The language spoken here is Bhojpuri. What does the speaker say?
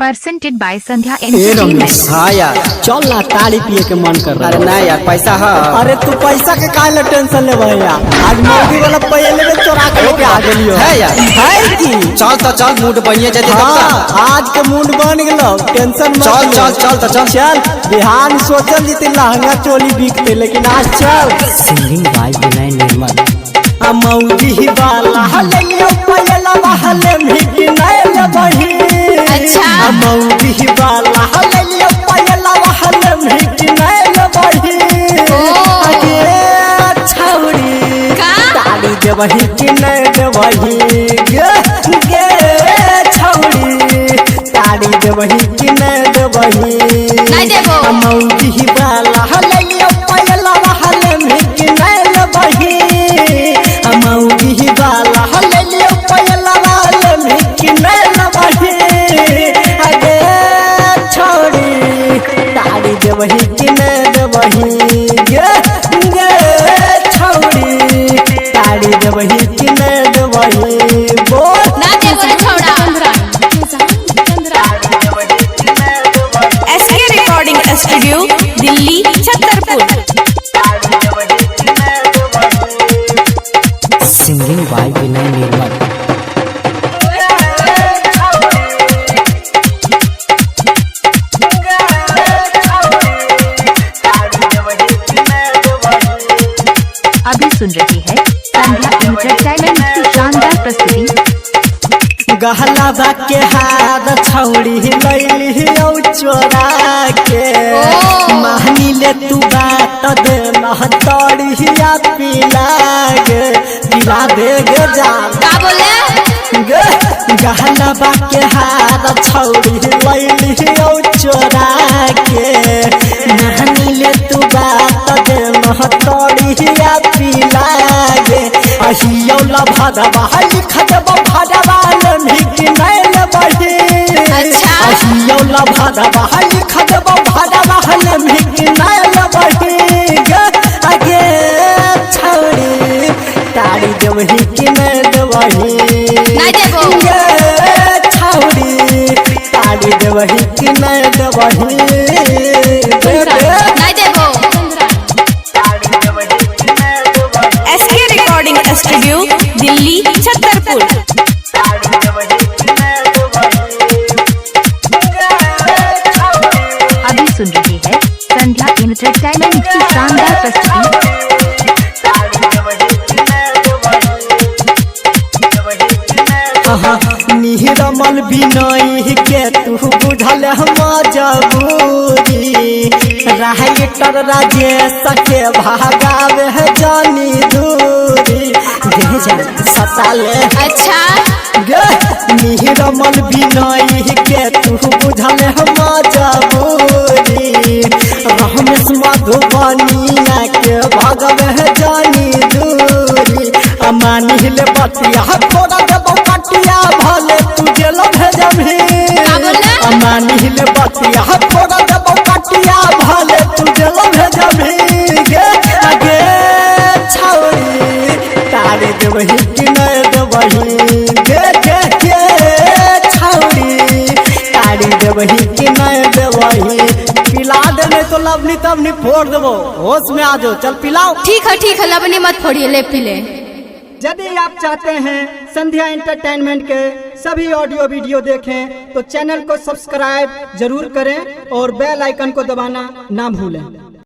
presented by Sandhya Entertainment। हाँ यार चल ना ताड़ी पिए के मन कर रहा अरे ना यार पैसा है। अरे तू पैसा के काहे ला टेंशन ले भैया, आज मोदी वाला पहले में चोरा के लेके आ गेलियो है यार है की चल तो चल मूड बनिए जल्दी हाँ आज के मूड बन गेलो टेंशन मत चल ले। चल चल तो चल चल बिहान सोचल जीते लहंगा चोली बिकते लेकिन आज चल सिंगिंग बाय विनय निर्मल मौजी वाला हले पयला हले मिट नैल बही अच्छा मौजी वाला हले पयला हले मिट नैल बही अगे छौड़ी ताड़ी देवही कि नहीं देवही गे छौड़ी ताड़ी देवही कि नहीं देवही नहीं देबो मौजी वाला हले पयला हले मिट नैल बही मौजी वाला हले पयला हले मिट नैल बही अगे छौड़ी ताड़ी देवही कि नहीं देवही गे छौड़ी ताड़ी देवही कि नहीं देवही बोल ना देबो रे छौड़ा। SK recording studio Delhi Chhatarpur. Singing by Vinay Nirmal अभी सुन रही है संध्या एंटरटेनमेंट की शानदार प्रस्तुति। गहला के हाथ छौड़ी लैली औ चोरा के महनी ले तू बात दे तड़िया पिला दे गे जा का बोले गहला के हाथ छौड़ी लैली औ चोरा के महनी ले तू बात दे तड़िया पिला गे अहियौला भदवा लिखदबा भदवा मिट नैल बही अच्छा अहियौला भदवा लिखदबा भदवा मिट नैल बही अगे छौड़ी ताड़ी देवही कि नहीं देवही नहीं देबो छौड़ी ताड़ी देवही कि नहीं देवही नहीं देबो। SK recording studio Delhi Chhatarpur. अभी सुन रही है संध्या एंटरटेनमेंट की शानदार प्रस्तुति। निरमल बिनय के तू बुझल हम जबूरी राइटर राजेश के भागावे है जानी दूरी सताले अच्छा निरमल बिनय के तू बुझल हम जबूरी रमेश मधुबनिया के भागवे है जानी दूरी अमानिल बतिया थोड़ा देबो कटिया भले तू जेल भेजभी अमानिल बतिया थोड़ा देबो कटिया भले तू जेल भेजभी गे छौड़ी ताड़ी देवही कि नहीं देवही गे छौड़ी ताड़ी देवही कि नहीं देवही पिला देने तो लवनी तवनी फोड़ देबो होश में आ जाओ चल पिलाओ। ठीक है लवनी मत फोड़िए ले पीले। यदि आप चाहते हैं संध्या एंटरटेनमेंट के सभी ऑडियो वीडियो देखें तो चैनल को सब्सक्राइब जरूर करें और बेल आइकन को दबाना ना भूलें।